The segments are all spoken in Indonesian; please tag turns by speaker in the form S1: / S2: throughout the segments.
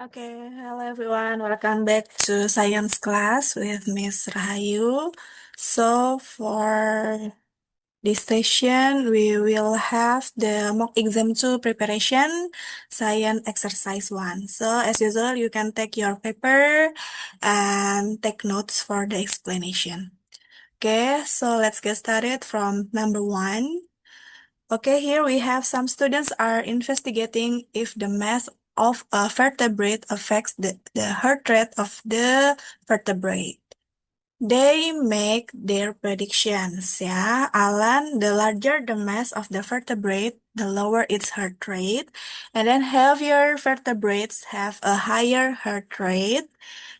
S1: Okay, hello everyone. Welcome back to science class with Miss Rahayu. So for this session, we will have the mock exam 2 preparation, science exercise 1. So as usual, you can take your paper and take notes for the explanation. Okay, so let's get started from number 1. Okay, here we have some students are investigating if the mass of a vertebrate affects the heart rate of the vertebrate. They make their predictions, ya. Alan, the larger the mass of the vertebrate, the lower its heart rate. And then heavier vertebrates have a higher heart rate.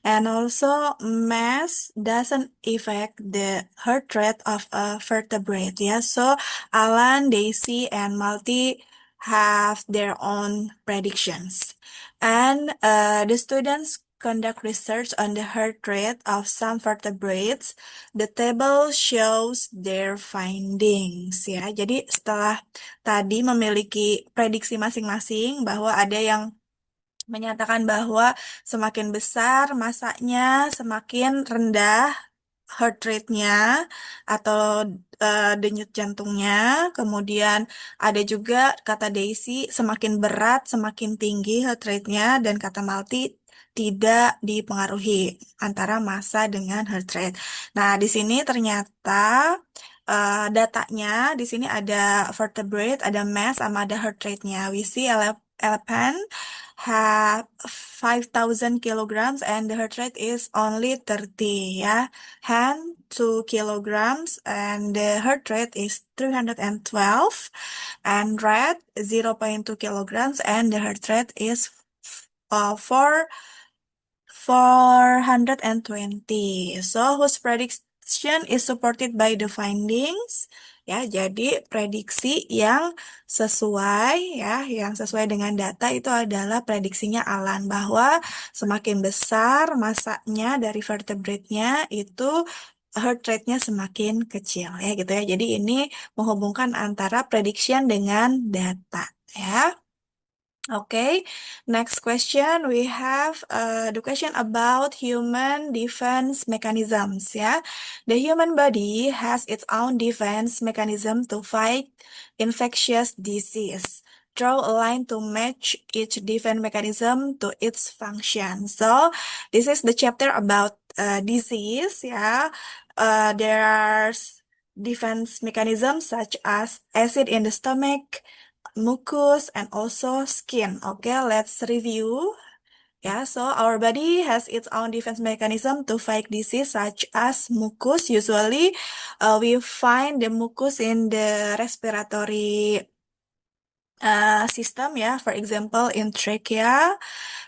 S1: And also mass doesn't affect the heart rate of a vertebrate, ya. So Alan, Daisy, and Malti have their own predictions. And the students conduct research on the heart rate of some vertebrates. The table shows their findings, ya. Jadi setelah tadi memiliki prediksi masing-masing bahwa ada yang menyatakan bahwa semakin besar masanya, semakin rendah heart rate-nya atau denyut jantungnya. Kemudian ada juga kata Daisy, semakin berat, semakin tinggi heart rate-nya, dan kata Malti tidak dipengaruhi antara massa dengan heart rate. Nah, di sini ternyata datanya, di sini ada vertebrate, ada mass, sama ada heart rate-nya. We see elephant have 5,000 kilograms and the heart rate is only 30, ya. Hen 2 kilograms and the heart rate is 312, and rat 0.2 kilograms and the heart rate is 420. So whose prediction is supported by the findings? Ya, jadi prediksi yang sesuai, ya, yang sesuai dengan data itu adalah prediksinya Alan, bahwa semakin besar masanya dari vertebrate-nya itu heart rate-nya semakin kecil, ya gitu ya. Jadi ini menghubungkan antara prediction dengan data, ya. Okay, next question we have the question about human defense mechanisms. Yeah, the human body has its own defense mechanism to fight infectious disease. Draw a line to match each defense mechanism to its function. So this is the chapter about disease. Yeah, there are defense mechanisms such as acid in the stomach, mucus, and also skin. Okay, let's review. Yeah, so our body has its own defense mechanism to fight disease such as mucus. Usually, we find the mucus in the respiratory system, yeah, for example, in trachea.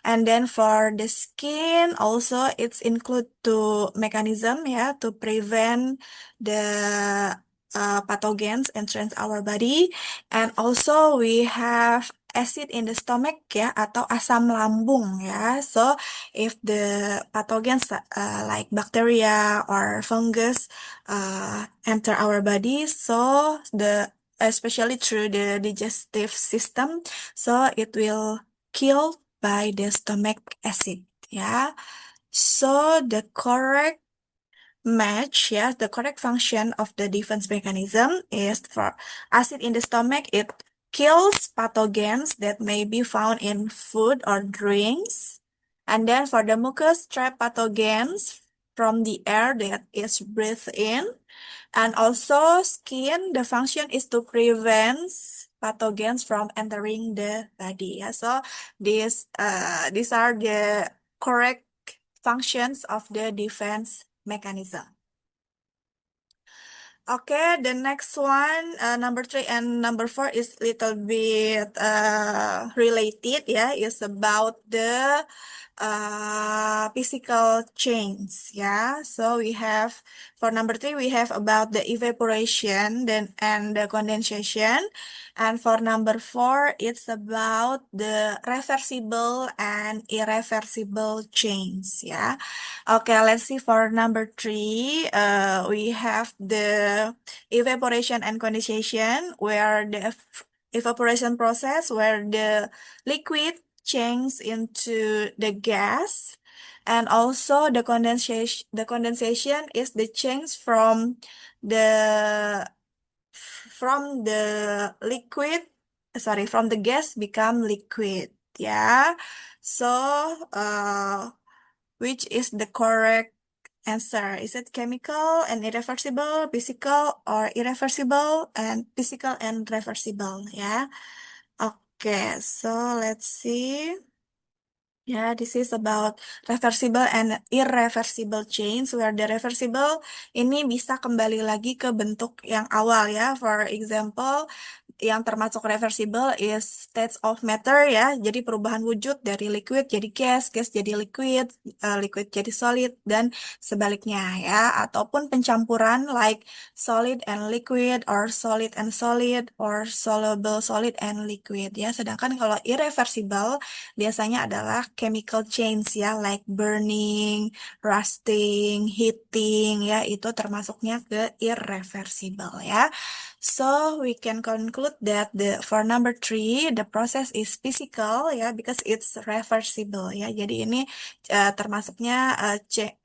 S1: And then for the skin, also it's include to mechanism, yeah, to prevent the pathogens entrance our body. And also we have acid in the stomach, ya, atau asam lambung, ya. So if the pathogens like bacteria or fungus enter our body, so especially through the digestive system, so it will kill by the stomach acid, yeah. So the correct match, yeah, the correct function of the defense mechanism is for acid in the stomach, it kills pathogens that may be found in food or drinks. And then for the mucus, trap pathogens from the air that is breathed in. And also skin, the function is to prevent pathogens from entering the body. Yeah? So these are the correct functions of the defense mechanism. Okay, the next one, number 3 and number 4 is little bit related, yeah, is about the physical change, yeah. So we have, for number 3, we have about the evaporation and the condensation. And for number 4, it's about the reversible and irreversible change, yeah. Okay, let's see for number 3. We have the evaporation and condensation, where the evaporation process, where the liquid change into the gas, and also the condensation is the change the from the liquid, sorry, from the gas become liquid. Yeah. So, which is the correct answer? Is it chemical and irreversible, physical or irreversible, and physical and reversible? Yeah. Okay, so let's see. Yeah, this is about reversible and irreversible change, where the reversible ini bisa kembali lagi ke bentuk yang awal ya. For example, yang termasuk reversible is states of matter ya. Jadi perubahan wujud dari liquid jadi gas, gas jadi liquid, liquid jadi solid, dan sebaliknya ya. Ataupun pencampuran like solid and liquid, or solid and solid, or soluble solid and liquid ya. Sedangkan kalau irreversible biasanya adalah chemical change ya, like burning, rusting, heating ya, itu termasuknya ke irreversible ya. So we can conclude that for number 3 the process is physical ya, because it's reversible ya. Jadi ini termasuknya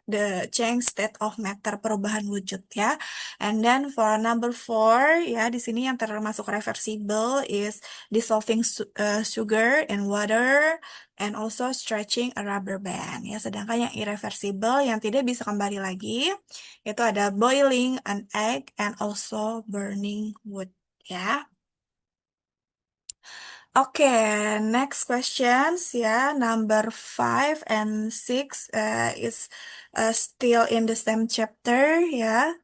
S1: the change state of matter, perubahan wujud ya. And then for number 4 ya, di sini yang termasuk reversible is dissolving sugar in water, and also stretching a rubber band ya. Sedangkan yang irreversible yang tidak bisa kembali lagi itu ada boiling an egg and also burning wood ya. Okay, next questions ya. Number 5 and 6 is still in the same chapter ya,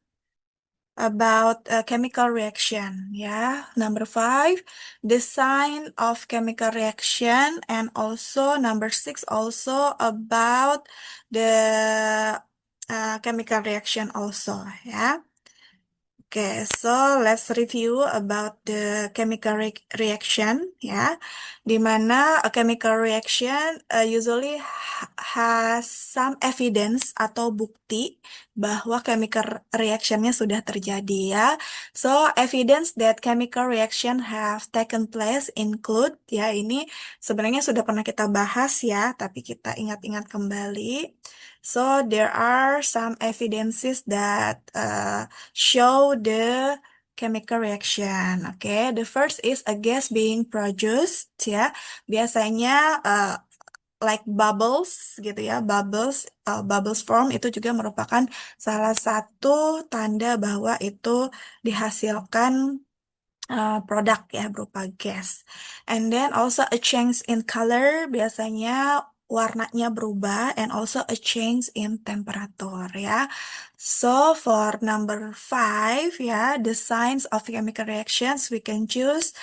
S1: about a chemical reaction. Yeah, number 5, the sign of chemical reaction, and also number 6 also about the chemical reaction also. Yeah. Okay, so let's review about the chemical reaction, ya. Di mana a chemical reaction usually has some evidence atau bukti bahwa chemical reactionnya sudah terjadi, ya. So, evidence that chemical reaction have taken place include, ya, ini sebenarnya sudah pernah kita bahas ya, tapi kita ingat-ingat kembali. So, there are some evidences that show the chemical reaction. Okay, the first is a gas being produced ya. Biasanya like bubbles gitu ya, bubbles form itu juga merupakan salah satu tanda bahwa itu dihasilkan produk ya, berupa gas. And then also a change in color, biasanya warnanya berubah, and also a change in temperature ya. So for number 5 ya, the signs of chemical reactions we can choose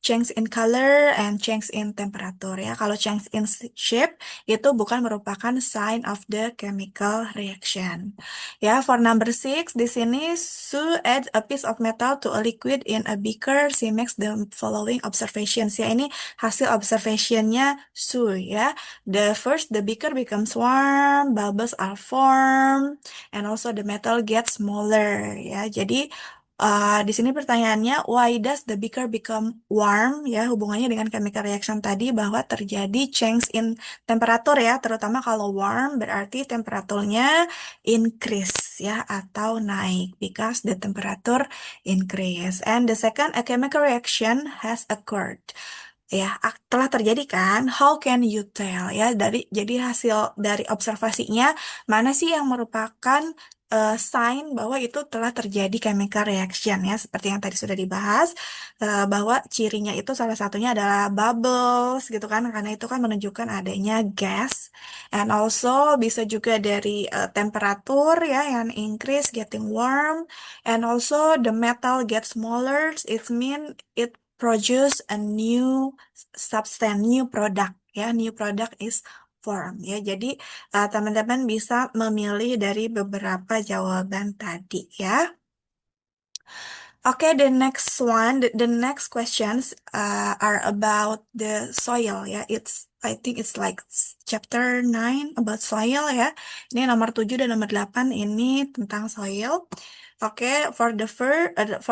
S1: change in color and change in temperature ya. Kalau change in shape itu bukan merupakan sign of the chemical reaction. Ya, for number 6 di sini Sue adds a piece of metal to a liquid in a beaker. She makes the following observations. Ya, ini hasil observationnya Sue ya. The beaker becomes warm, bubbles are formed, and also the metal gets smaller. Ya, jadi di sini pertanyaannya, why does the beaker become warm? Ya, hubungannya dengan chemical reaction tadi bahwa terjadi change in temperatur ya, terutama kalau warm berarti temperaturnya increase ya, atau naik, because the temperature increase. And the second, a chemical reaction has occurred. Ya, telah terjadi kan? How can you tell? Ya, jadi hasil dari observasinya mana sih yang merupakan sign bahwa itu telah terjadi chemical reaction ya, seperti yang tadi sudah dibahas, bahwa cirinya itu salah satunya adalah bubbles gitu kan, karena itu kan menunjukkan adanya gas. And also bisa juga dari temperatur ya, yang increase, getting warm, and also the metal gets smaller. It mean it produce a new substance, new product ya, new product is form ya. Jadi teman-teman bisa memilih dari beberapa jawaban tadi ya. Okay, the next one, the next questions are about the soil ya. I think it's like chapter 9 about soil ya. Ini nomor 7 dan nomor 8 ini tentang soil. Okay, for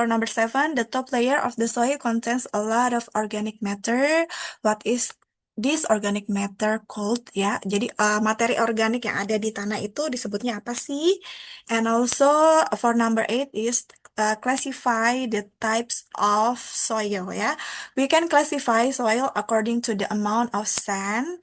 S1: number 7, the top layer of the soil contains a lot of organic matter. What is this organic matter called ya. Jadi materi organik yang ada di tanah itu disebutnya apa sih? And also for number 8 is classify the types of soil ya. We can classify soil according to the amount of sand,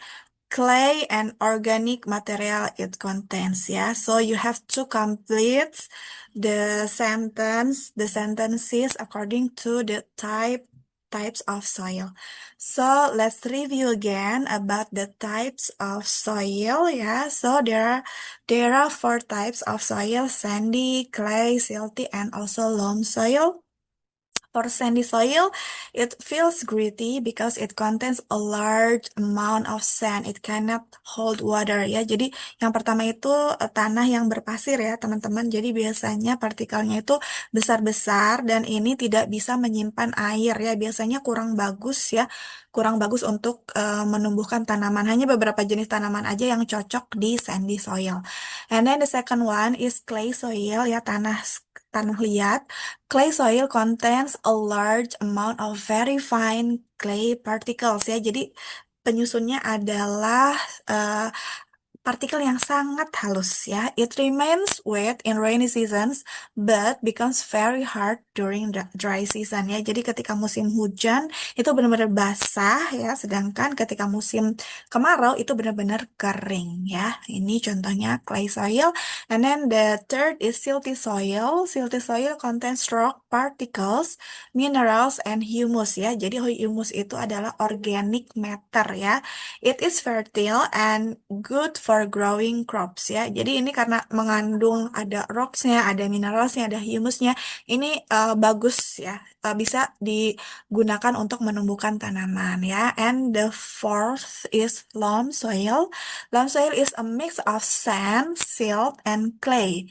S1: clay, and organic material it contains ya. So you have to complete the sentences according to the types of soil. So let's review again about the types of soil ya. So there are four types of soil: sandy, clay, silty, and also loam soil. For sandy soil, it feels gritty because it contains a large amount of sand. It cannot hold water ya. Jadi yang pertama itu tanah yang berpasir ya teman-teman. Jadi biasanya partikelnya itu besar-besar dan ini tidak bisa menyimpan air ya. Biasanya kurang bagus ya. Kurang bagus untuk menumbuhkan tanaman. Hanya beberapa jenis tanaman aja yang cocok di sandy soil. And then the second one is clay soil ya, tanah tanah liat. Clay soil contains a large amount of very fine clay particles ya. Jadi penyusunnya adalah eh, partikel yang sangat halus ya. It remains wet in rainy seasons but becomes very hard during the dry season ya. Jadi ketika musim hujan itu benar-benar basah ya, sedangkan ketika musim kemarau itu benar-benar kering ya. Ini contohnya clay soil. And then the third is silty soil. Silty soil contains rock particles, minerals, and humus ya. Jadi humus itu adalah organic matter ya. It is fertile and good for growing crops ya. Jadi ini karena mengandung ada rocks-nya, ada mineralsnya, ada humusnya. Ini bagus ya. Bisa digunakan untuk menumbuhkan tanaman ya. And the fourth is loam soil. Loam soil is a mix of sand, silt, and clay.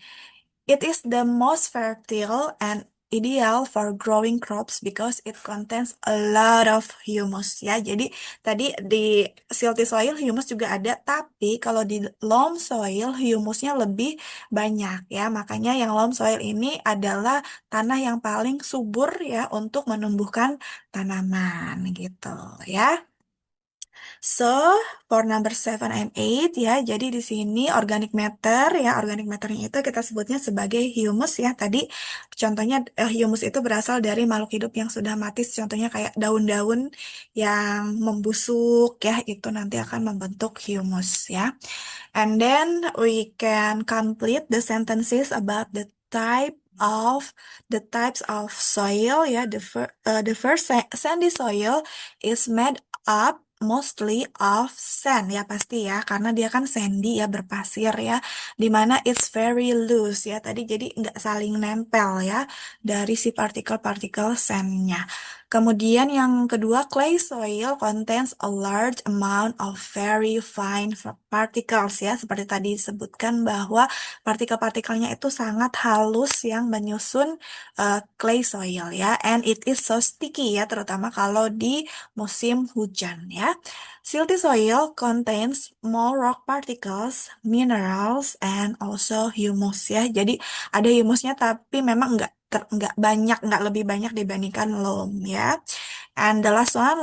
S1: It is the most fertile and ideal for growing crops because it contains a lot of humus ya. Jadi tadi di silty soil humus juga ada, tapi kalau di loam soil humusnya lebih banyak ya. Makanya yang loam soil ini adalah tanah yang paling subur ya untuk menumbuhkan tanaman gitu ya. So, for number 7 and 8 ya, jadi di sini organic matter ya, organic matternya itu kita sebutnya sebagai humus ya. Tadi contohnya humus itu berasal dari makhluk hidup yang sudah mati, contohnya kayak daun-daun yang membusuk ya, itu nanti akan membentuk humus ya. And then we can complete the sentences about the types of soil. Yeah, the first sandy soil is made up mostly of sand ya pasti ya karena dia kan sandy ya berpasir ya dimana it's very loose ya tadi jadi nggak saling nempel ya dari si partikel-partikel sandnya. Kemudian yang kedua, clay soil contains a large amount of very fine particles ya. Seperti tadi disebutkan bahwa partikel-partikelnya itu sangat halus yang menyusun clay soil ya. And it is so sticky ya, terutama kalau di musim hujan ya. Silty soil contains more rock particles, minerals, and also humus ya. Jadi ada humusnya tapi memang nggak banyak, nggak lebih banyak dibandingkan loam ya. And the last one,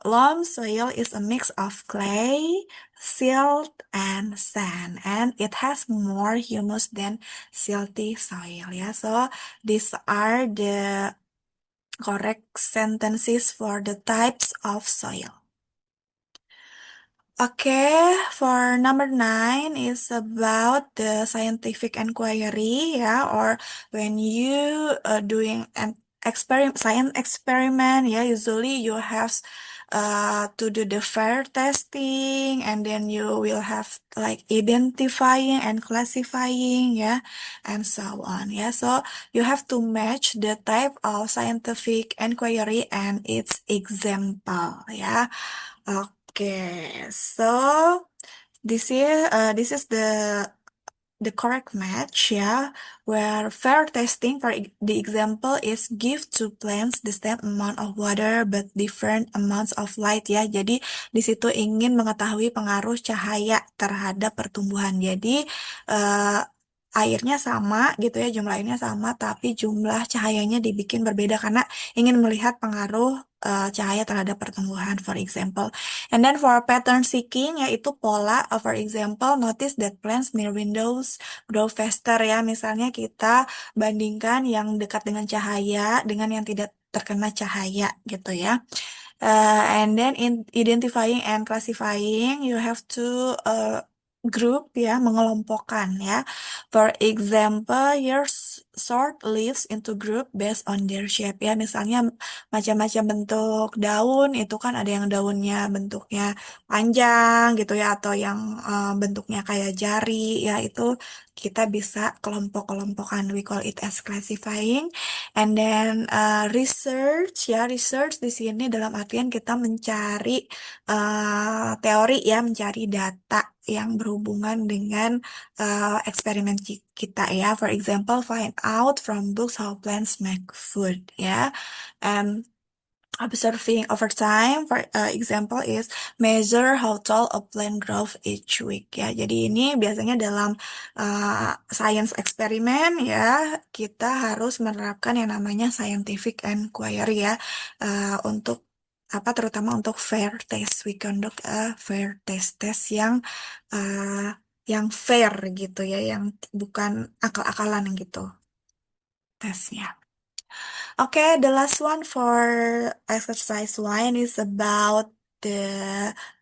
S1: loam soil is a mix of clay, silt, and sand, and it has more humus than silty soil ya. So these are the correct sentences for the types of soil. Okay, for number 9 is about the scientific inquiry, yeah, or when you doing an science experiment, yeah, usually you have to do the fair testing, and then you will have like identifying and classifying, yeah, and so on, yeah. So you have to match the type of scientific inquiry and its example, yeah. Okay, so this is the correct match ya, where fair testing for the example is give to plants the same amount of water but different amounts of light ya. Jadi di situ ingin mengetahui pengaruh cahaya terhadap pertumbuhan. Jadi airnya sama gitu ya, jumlah airnya sama, tapi jumlah cahayanya dibikin berbeda karena ingin melihat pengaruh cahaya terhadap pertumbuhan, for example. And then for pattern seeking, yaitu pola, for example, notice that plants near windows grow faster ya. Misalnya kita bandingkan yang dekat dengan cahaya dengan yang tidak terkena cahaya gitu ya. And then in identifying and classifying, you have to group ya, mengelompokkan ya. For example, your sort leaves into group based on their shape ya. Misalnya macam-macam bentuk daun itu kan ada yang daunnya bentuknya panjang gitu ya, atau yang bentuknya kayak jari ya, itu kita bisa kelompok-kelompokan. We call it as classifying. And then research ya, research di sini dalam artian kita mencari teori ya, mencari data yang berhubungan dengan eksperimen kita ya. For example, find out from books how plants make food ya. And observing over time, for example, is measure how tall a plant grows each week ya. Jadi ini biasanya dalam science eksperimen ya, kita harus menerapkan yang namanya scientific inquiry ya, untuk apa, terutama untuk fair test. We conduct a fair test yang fair gitu ya, yang bukan akal-akalan gitu tesnya. Okay, the last one for exercise one is about the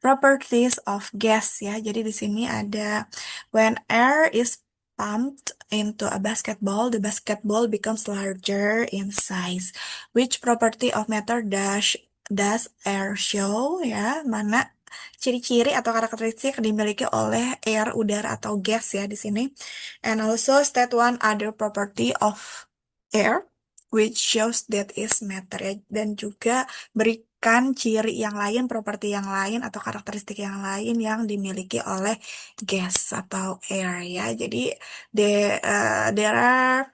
S1: properties of gas ya. Jadi di sini ada when air is pumped into a basketball, the basketball becomes larger in size. Which property of matter does air show ya? Mana ciri-ciri atau karakteristik dimiliki oleh air, udara atau gas ya di sini. And also state one other property of air which shows that is matter ya. Dan juga berikan ciri yang lain, properti yang lain atau karakteristik yang lain yang dimiliki oleh gas atau air ya. Jadi there are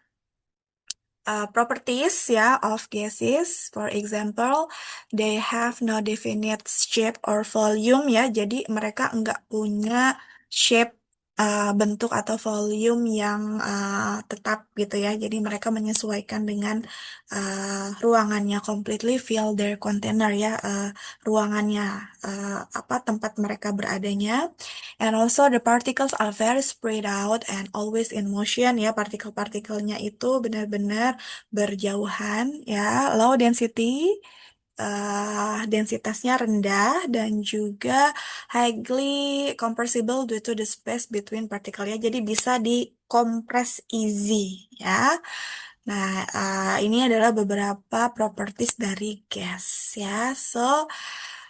S1: properties ya of gases. For example, they have no definite shape or volume ya. Jadi mereka nggak punya shape, bentuk atau volume yang tetap gitu ya. Jadi mereka menyesuaikan dengan ruangannya, completely fill their container ya, ruangannya, apa tempat mereka beradanya. And also the particles are very spread out and always in motion ya. Partikel-partikelnya itu benar-benar berjauhan ya, low density, densitasnya rendah, dan juga highly compressible due to the space between partikelnya, jadi bisa dikompres easy ya. Nah, ini adalah beberapa properties dari gas ya. So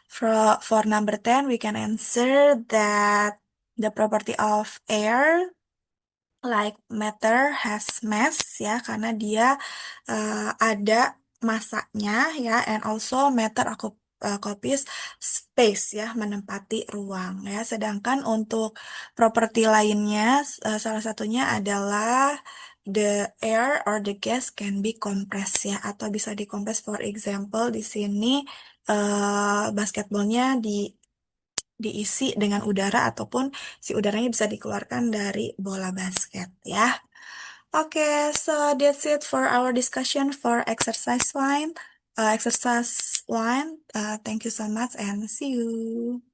S1: for number 10 we can answer that the property of air like matter has mass ya, karena dia ada masanya ya, and also matter occupies space ya, menempati ruang ya. Sedangkan untuk properti lainnya, salah satunya adalah the air or the gas can be compressed ya, atau bisa dikompres. For example, di sini basketballnya diisi dengan udara, ataupun si udaranya bisa dikeluarkan dari bola basket ya. Okay, so that's it for our discussion for exercise one. Thank you so much and see you.